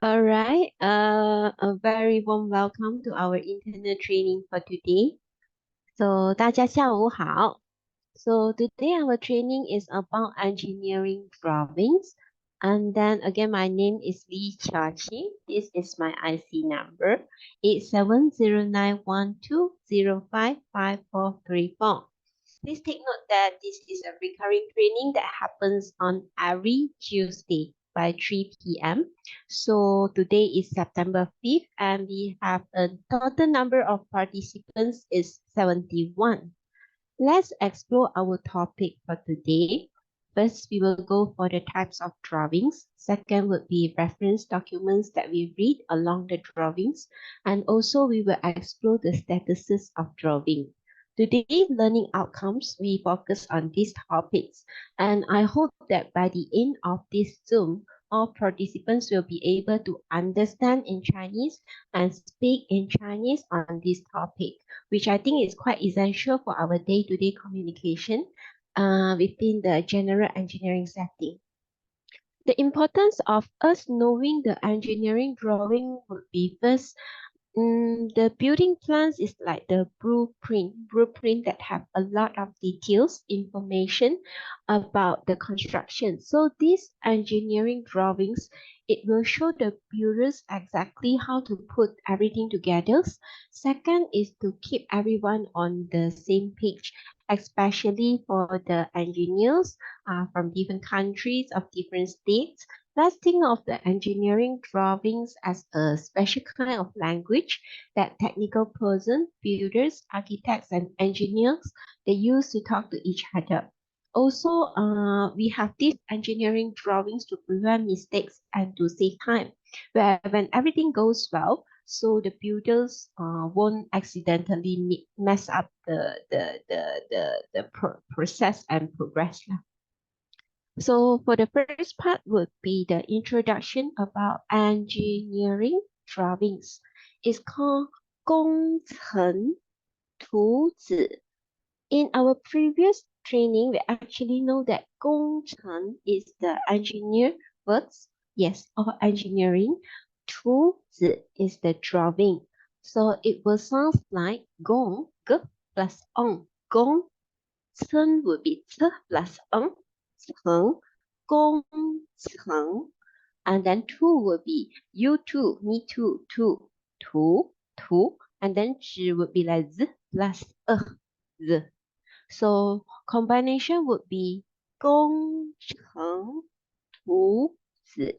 All right, a very warm welcome to our internal training for today. So 大家下午好. So today our training is about engineering drawings. And then again, my name is Lee Chachi. This is my IC number, 870912055434. Please take note that this is a recurring training that happens on every Tuesday by 3 p.m. So today is September 5th and we have a total number of participants is 71. Let's explore our topic for today. First, we will go for the types of drawings. Second would be reference documents that we read along the drawings. And also we will explore the statuses of drawing. Today, learning outcomes, we focus on these topics. And I hope that by the end of this Zoom, all participants will be able to understand in Chinese and speak in Chinese on this topic, which I think is quite essential for our day-to-day communication within the general engineering setting. The importance of us knowing the engineering drawing would be first, the building plans is like the blueprint that have a lot of details, information about the construction. So these engineering drawings, it will show the builders exactly how to put everything together. Second is to keep everyone on the same page, especially for the engineers from different countries of different states. Let's think of the engineering drawings as a special kind of language that technical person, builders, architects, and engineers, they use to talk to each other. Also, we have these engineering drawings to prevent mistakes and to save time, where when everything goes well, so the builders won't accidentally mess up the process and progress. So for the first part would be the introduction about engineering drawings. It's called 工程图纸. In our previous training, we actually know that 工程 is the engineer words, yes, or engineering. 图纸 is the drawing. So it will sound like 工 g plus on. 工程 would be 车 plus on. 程工程 And then 2 would be you too, me too, too, two. And then 纸 would be like z plus z. So combination would be 工程图纸.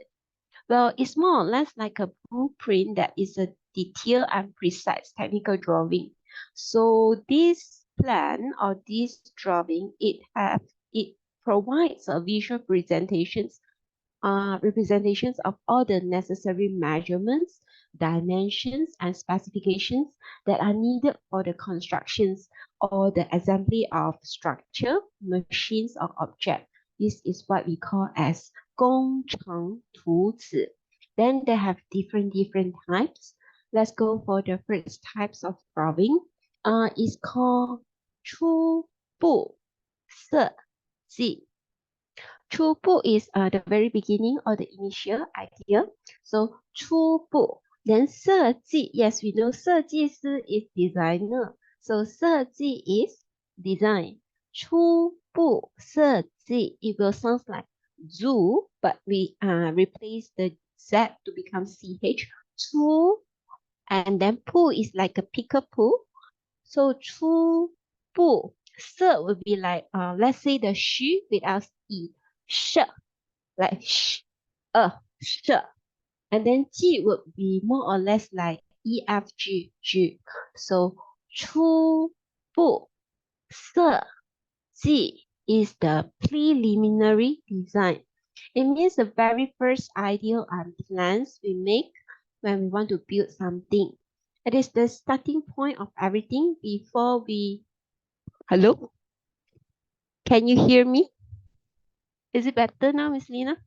Well, it's more or less like a blueprint that is a detailed and precise technical drawing. So this plan or this drawing, it provides a visual representations of all the necessary measurements, dimensions, and specifications that are needed for the constructions or the assembly of structure, machines, or object. This is what we call as 工程图纸. Then they have different types. Let's go for the first types of drawing. It's called 初步设计. 初步 is the very beginning or the initial idea. So 初步. Then 设计, yes, we know 设计师 is designer. So 设计 is design. 初步设计, it will sound like zoo, but we replace the Z to become CH. 初, and then 步 is like a peekaboo. So 初步, 设 would be like, let's say the 虚 without E. 设 like sh, and then 记 would be more or less like EFG. So 初步设计 is the preliminary design. It means the very first idea and plans we make when we want to build something. It is the starting point of everything before we... Hello? Can you hear me? Is it better now, Miss Lina?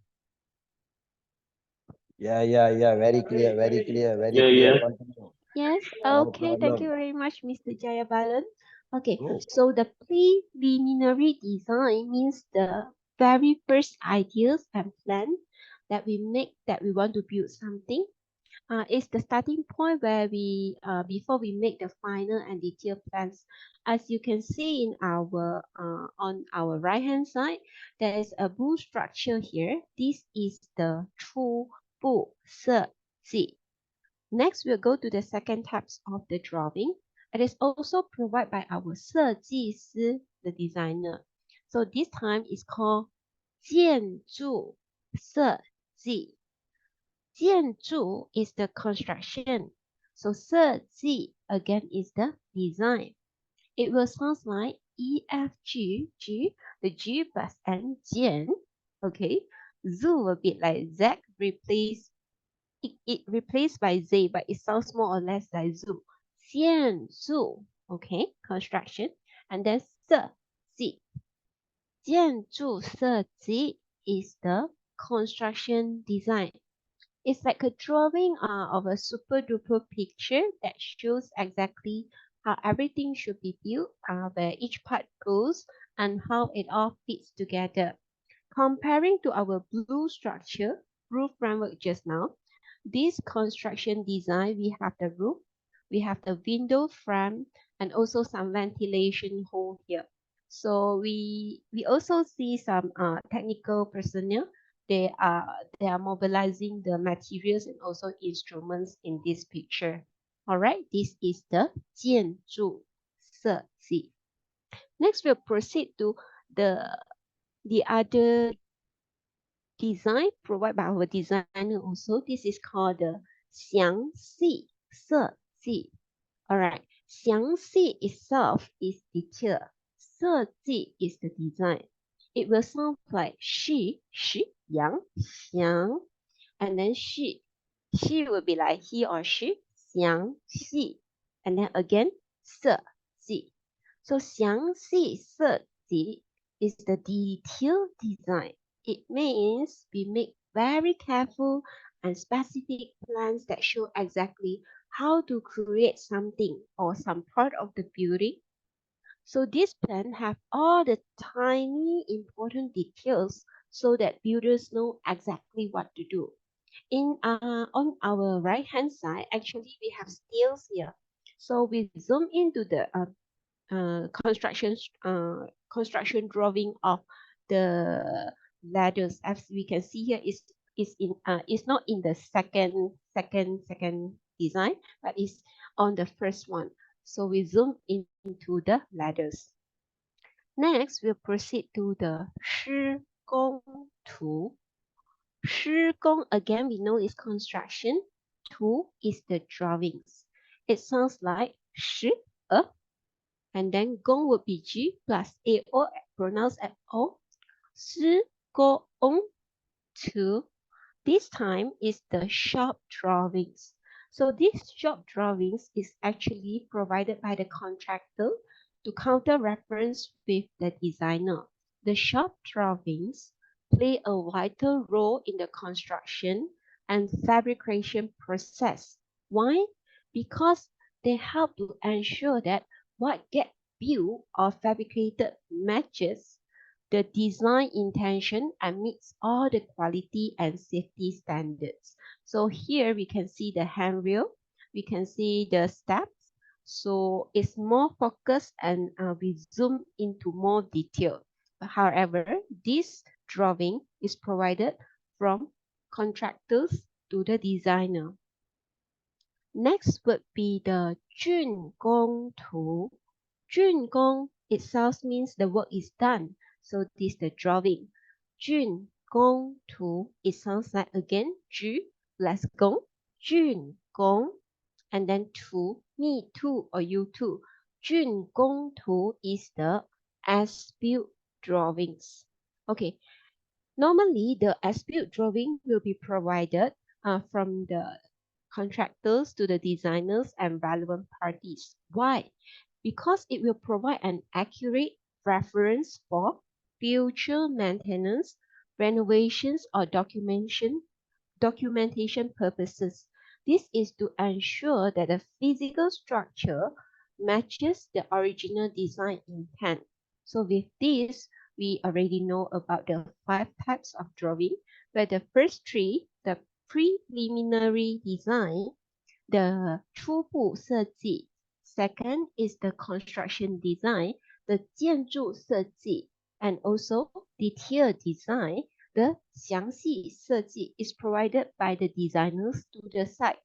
Yeah. Very clear. Yeah. Continue. Yes, No okay, thank you problem. very much, Mr. Jayabalan. Okay, Go. so the preliminary design means the very first ideas and plan that we make that we want to build something. It's the starting point where we before we make the final and detailed plans. As you can see in our on our right hand side, there is a blue structure here. This is the 初步设计. Next, we'll go to the second types of the drawing. It is also provided by our 设计师, the designer. So this time is called 建筑设计. 建筑 is the construction. So 设计 again is the design. It will sound like EFG, G, the G plus N, 建. Okay, zoo will be like Z it replaced by Z, but it sounds more or less like zoo. 建筑, okay, construction, and then 设计. 建筑设计 is the construction design. It's like a drawing of a super duper picture that shows exactly how everything should be built, where each part goes, and how it all fits together. Comparing to our blue structure, roof framework just now, this construction design, we have the roof, we have the window frame, and also some ventilation hole here. So we also see some technical personnel. They are mobilizing the materials and also instruments in this picture. All right, this is the 建筑设计. Next, we'll proceed to the other design provided by our designer also. This is called the 详细设计. All right, 详细 itself is detail. 设计 is the design. It will sound like she, yang, xiang, and then she will be like he or she, 详细, and then again 设计. So 详细设计 is the detailed design. It means we make very careful and specific plans that show exactly how to create something or some part of the building. So this plan have all the tiny important details so that builders know exactly what to do. On our right hand side, actually we have scales here. So we zoom into the construction drawing of the ladders. As we can see here is is not in the second design, but is on the first one. So we zoom into the ladders. Next, we'll proceed to the 施工图. 施工, again, we know is construction. 图 is the drawings. It sounds like 施, and then 工 would be G plus AO, pronounced as O. 施工图. This time is the shop drawings. So this shop drawings is actually provided by the contractor to counter reference with the designer. The shop drawings play a vital role in the construction and fabrication process. Why? Because they help to ensure that what gets built or fabricated matches the design intention and meets all the quality and safety standards. So here we can see the handrail, we can see the steps. So it's more focused and we zoom into more detail. However, this drawing is provided from contractors to the designer. Next would be the 竣工图. 竣工 itself means the work is done. So this is the drawing. 竣工图, it sounds like again 居 plus 工, 竣工, and then 图, me too or you too. 竣工图 is the as-built drawings. Okay, normally the as-built drawing will be provided from the contractors to the designers and relevant parties. Why? Because it will provide an accurate reference for future maintenance, renovations, or documentation purposes. This is to ensure that the physical structure matches the original design intent. So with this, we already know about the 5 types of drawing, where the first 3, the preliminary design, the 初步设计, second is the construction design, the 建筑设计, and also detail design, the 详细设计 is provided by the designers to the site.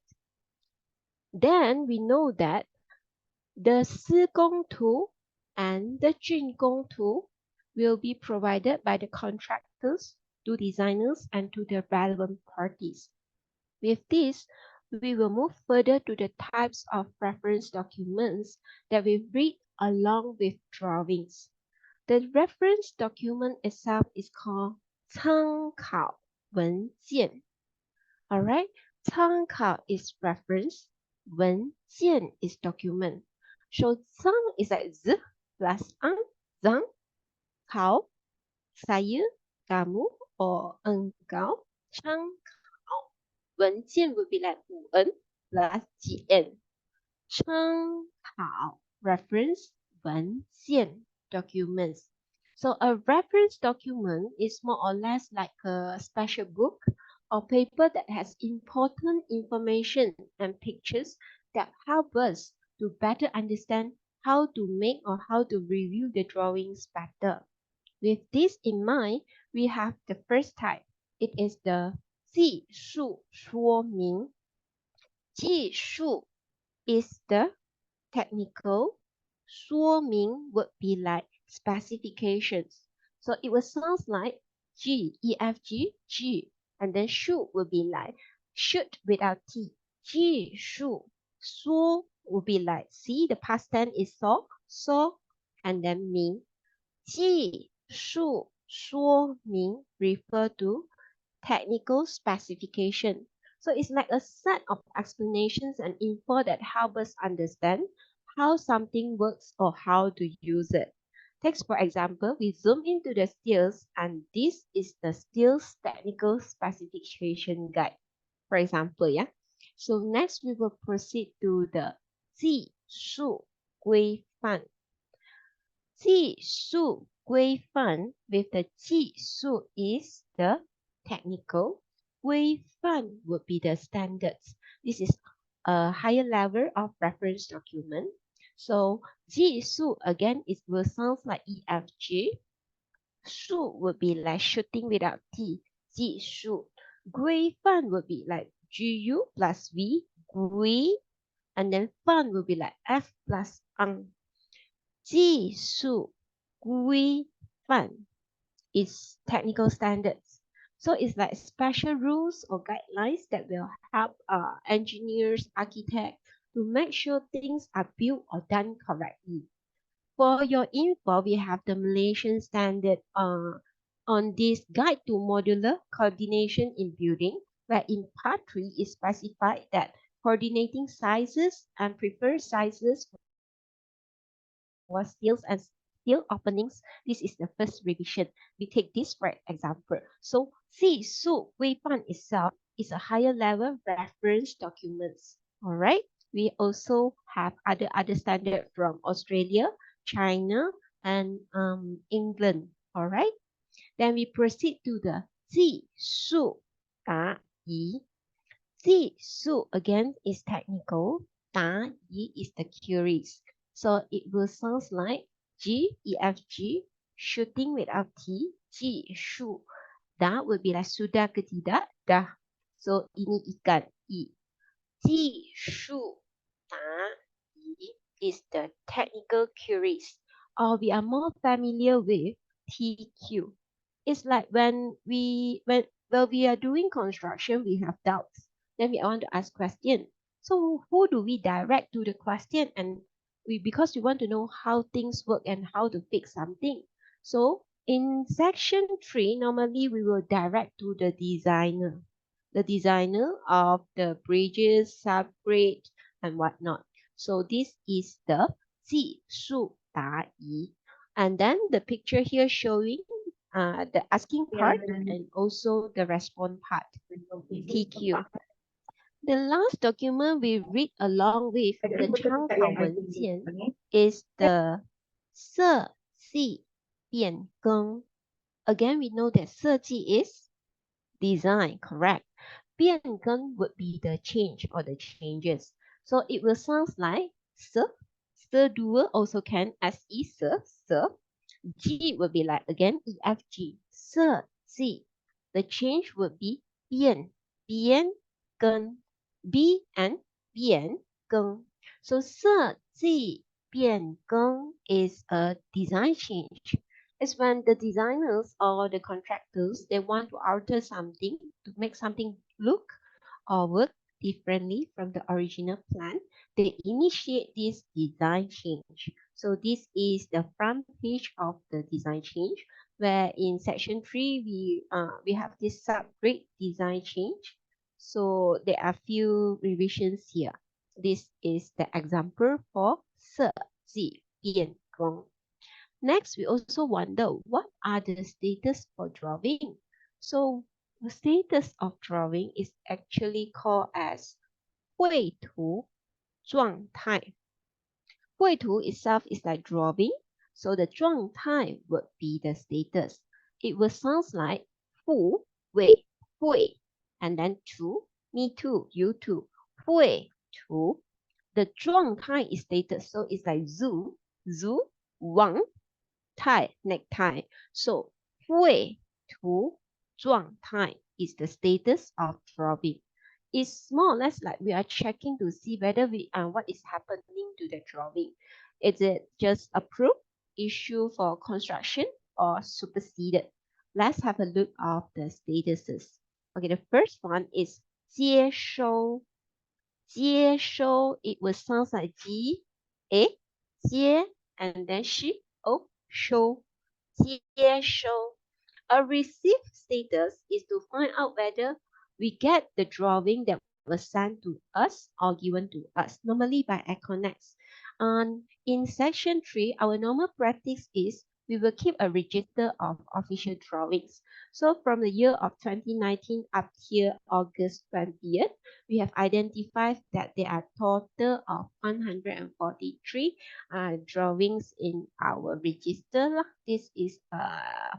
Then we know that the 施工图 and the 竣工图 will be provided by the contractors to designers and to the relevant parties. With this, we will move further to the types of reference documents that we read along with drawings. The reference document itself is called 参考文件. Alright, 参考 is reference, 文件 is document. So 参 is like z plus an, zang, kau, saya, kamu, or engkau, 参考. 文件 would be like 文 plus gn. 参考 reference 文件 documents. So a reference document is more or less like a special book or paper that has important information and pictures that help us to better understand how to make or how to review the drawings better. With this in mind, we have the first type. It is the 技术说明. 技术 is the technical, 说明 would be like specifications. So it will sound like G, E, F, G, G, and then 术 would be like should without T. 技术 说 would be like, see the past tense is so, and then 明. 技术说明 refer to technical specification. So it's like a set of explanations and info that help us understand how something works or how to use it. Take for example, we zoom into the steels and this is the steels technical specification guide. For example, yeah. So next we will proceed to the 技术规范. 技术规范 with the 技术 is the technical, 规范 would be the standards. This is a higher level of reference document. So 技术 again it will sound like EFG. 术 would be like shooting without T. 技术.规范 would be like GU plus V, 规, and then 范 will be like F plus ang. 技术规范 is technical standards. So it's like special rules or guidelines that will help engineers, architects to make sure things are built or done correctly. For your info, we have the Malaysian standard on this guide to modular coordination in building, where in part 3 is specified that coordinating sizes and preferred sizes for steels and steel openings. This is the first revision. We take this for example. So 技术规范 itself is a higher level reference documents. All right. We also have other standard from Australia, China, and England. All right. Then we proceed to the 技术答疑. 技术 again is technical. 答疑 is the queries. So it will sound like G, E, F, G, shooting without T, 技术. Da will be like sudah ke tidak, dah. So ini ikan, I. 技术答疑 is the technical queries. Or we are more familiar with TQ. It's like when we are doing construction, we have doubts. Then we want to ask question. So who do we direct to the question? And because we want to know how things work and how to fix something. So in section 3, normally we will direct to the designer of the bridges, subgrade, and whatnot. So this is the 技术答疑. And then the picture here showing the asking part and also the response part, TQ. The last document we read along with the 参考文件 is the 设计变更. Again, we know that 设计 is design, correct? 变更 would be the change or the changes. So it will sound like 设 dua also can SE 设. G would be like again EFG 设计. The change would be 变更 B and 变更. So 设计变更 is a design change. It's when the designers or the contractors they want to alter something to make something look or work differently from the original plan. They initiate this design change. So this is the front page of the design change, where in section 3 we have this subgrade design change. So there are few revisions here. This is the example for 设计变更. Next, we also wonder what are the status for drawing. So the status of drawing is actually called as 绘图状态. 绘图 itself is like drawing, so the 状态 would be the status. It will sound like 复绘绘 and then 图 me too, you too, 绘图. The 状态 is status, so it's like zu, wang, tie, necktie. So 绘图状态 is the status of drawing. It's more or less like we are checking to see whether what is happening to the drawing. Is it just approved, issue for construction, or superseded? Let's have a look of the statuses. Okay, the first one is 接收. 接收, it will sound like G, A, 接, and then she, O, show. 接收. A received status is to find out whether we get the drawing that was sent to us or given to us, normally by Econex. In section 3, our normal practice is we will keep a register of official drawings. So from the year of 2019 up here August 20th, we have identified that there are total of 143 drawings in our register. This is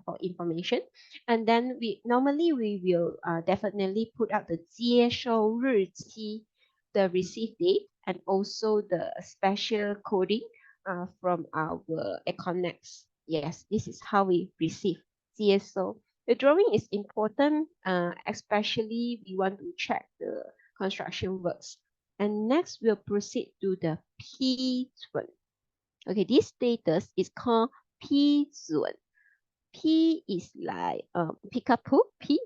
for information. And then we will definitely put out the 接收日期, the receive date, and also the special coding from our Econex. Yes, this is how we receive 接收. The drawing is important, especially we want to check the construction works. And next, we'll proceed to the P zone. Okay, this status is called P zone. P is like Pikachu, P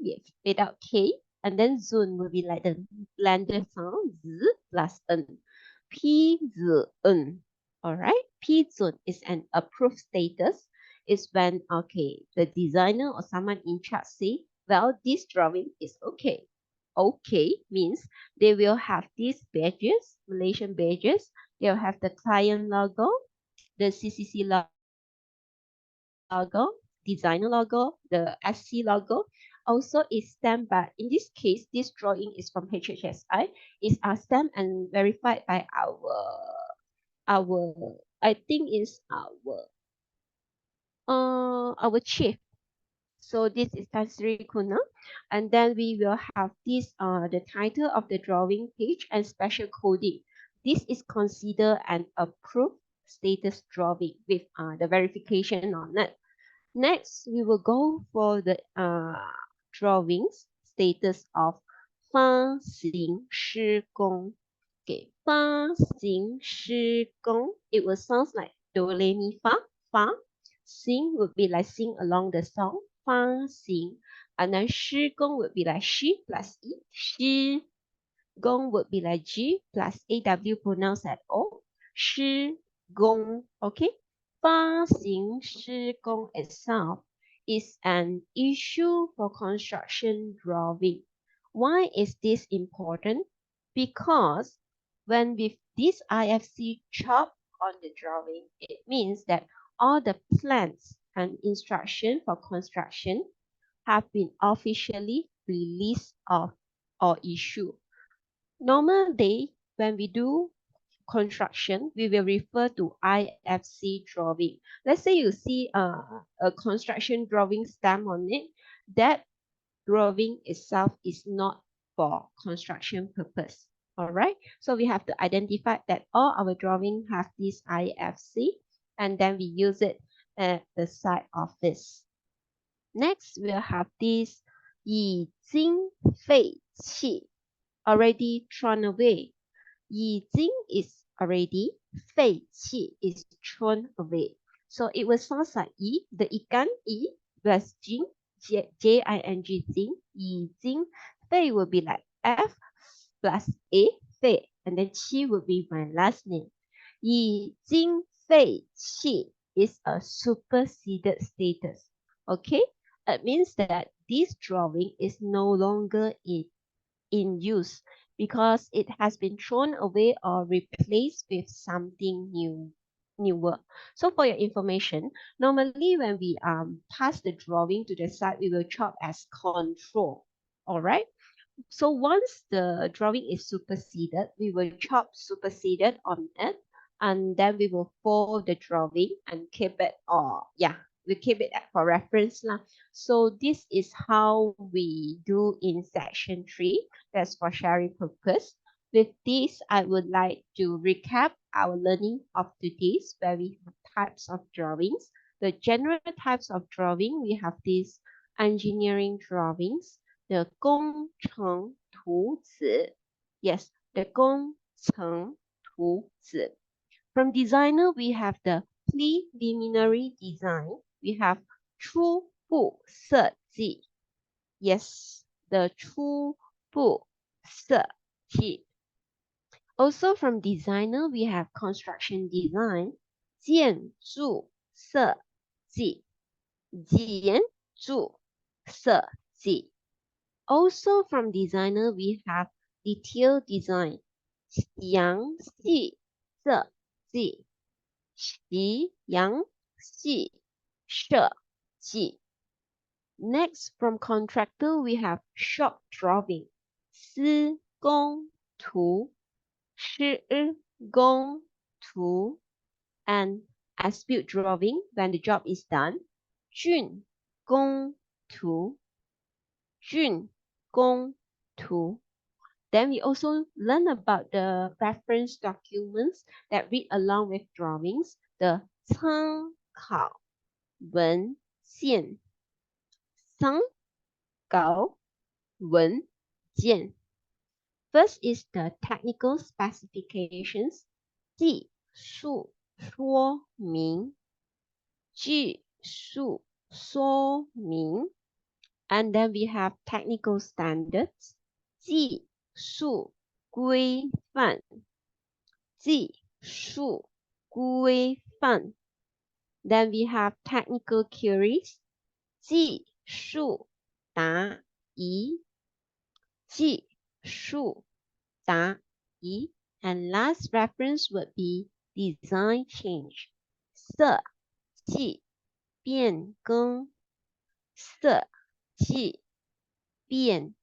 without K, and then zone will be like the blended sound Z plus N. P Z N. Alright, P zone is an approved status. Is when the designer or someone in charge say, well, this drawing is okay. Okay means they will have these badges, Malaysian badges. They'll have the client logo, the CCC logo, designer logo, the SC logo. Also is stamped by, in this case, this drawing is from HHSI, is stamped and verified by our I think is our chief. So this is Tan Sri Kuna. And then we will have this the title of the drawing page and special coding. This is considered an approved status drawing with the verification on it. Next, we will go for the drawings status of 发行施工. Okay, 发行施工. It will sound like do re mi fa. Fa. Sing would be like sing along the song. 发行. And then 施工 would be like she plus e. 施工 would be like g plus aw pronounced at o. 施工. Okay. 发行施工 itself is an issue for construction drawing. Why is this important? Because when with this IFC chop on the drawing, it means that all the plans and instruction for construction have been officially released of or issued. Normal day, when we do construction, we will refer to IFC drawing. Let's say you see a construction drawing stamp on it. That drawing itself is not for construction purpose. All right. So we have to identify that all our drawing have this IFC, and then we use it at the side of this. Next, we'll have this 已经废弃, already thrown away. 已经 is already, 废弃 is thrown away. So it will sound like E, the ikan, E plus jing, J-I-N-G, jing, 已经. Fei will be like F plus A, Fei. And then Qi will be my last name. 已经废弃 is a superseded status. Okay? It means that this drawing is no longer in use because it has been thrown away or replaced with something newer. So for your information, normally when we pass the drawing to the side, we will chop as control. All right. So once the drawing is superseded, we will chop superseded on it, and then we will fold the drawing and keep it, we keep it for reference lah. So this is how we do in section 3. That's for sharing purpose. With this, I would like to recap our learning of today's where we have types of drawings. The general types of drawing, we have these engineering drawings, the 工程图纸. Yes, the 工程图纸. From designer, we have the preliminary design. We have 初步设计. Yes, the 初步设计. Also from designer, we have construction design, 建筑设计. 建筑设计. Also from designer, we have detail design, 详细设计. 详细设计. Next, from contractor, we have shop drawing, 施工图, 施工图, and as-built drawing when the job is done, 竣工图, 竣工图. Then we also learn about the reference documents that read along with drawings, the 参考文件.参考文件。First is the technical specifications, 技术说明，技术说明。And then we have technical standards, 技术规范，技术规范。Then we have technical queries, 技术答疑，技术答疑。And last reference would be design change, 设计变更，设计变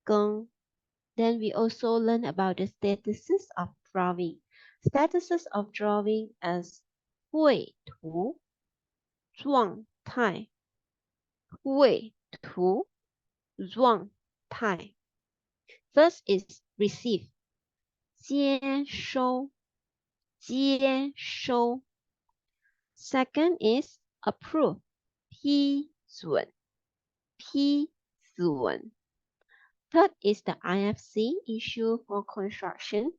更。Then we also learn about the statuses of drawing. Statuses of drawing as 绘图状态，绘图状态。First is receive, 接收，接收。Second is approve, 批准，批准。Third is the IFC issue for construction,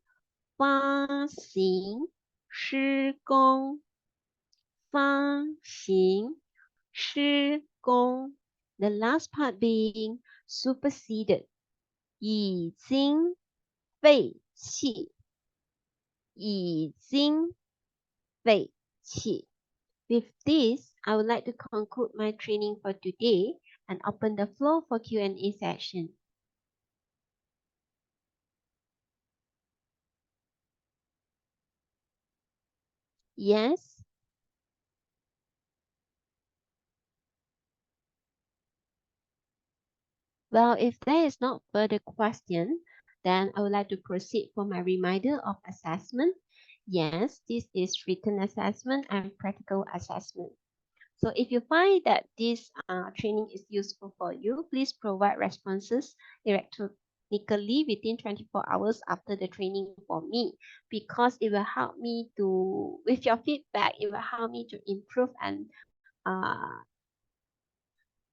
发行施工，发行施工。The last part being superseded, 已经废弃，已经废弃。With this, I would like to conclude my training for today and open the floor for Q&A session. Yes? Well, if there is not further question, then I would like to proceed for my reminder of assessment. Yes, this is written assessment and practical assessment. So if you find that this training is useful for you, please provide responses electronically within 24 hours after the training for me, because it will help me to, with your feedback, it will help me to improve and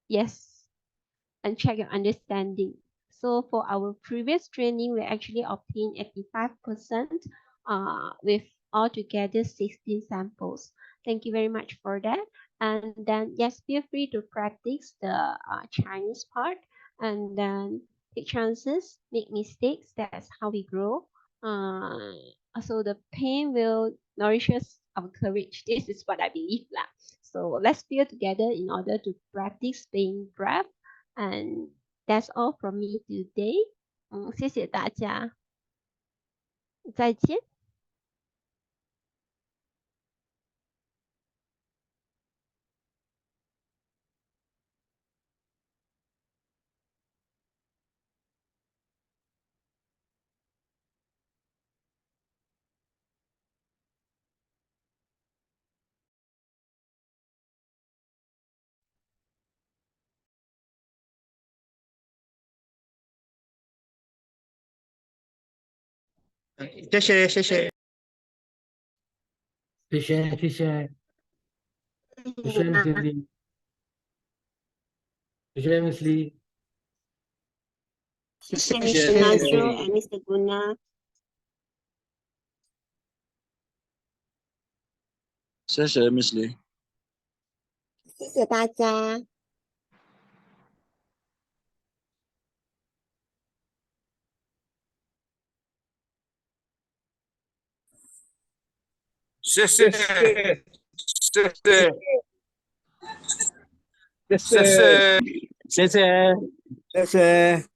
yes, and check your understanding. So for our previous training, we actually obtained 85% with altogether 16 samples. Thank you very much for that. And then yes, feel free to practice the Chinese part and then take chances, make mistakes. That's how we grow. So the pain will nourish us our courage. This is what I believe lah. So let's feel together in order to practice being brave. And that's all from me today. 谢谢大家，再见。谢谢，谢谢。谢谢，谢谢，谢谢 Miss Lily，谢谢 Miss Lee，谢谢谢谢 Mr. Najro and Mr. Guna。谢谢 Miss Lee。谢谢大家。谢谢，谢谢，谢谢，谢谢，谢谢。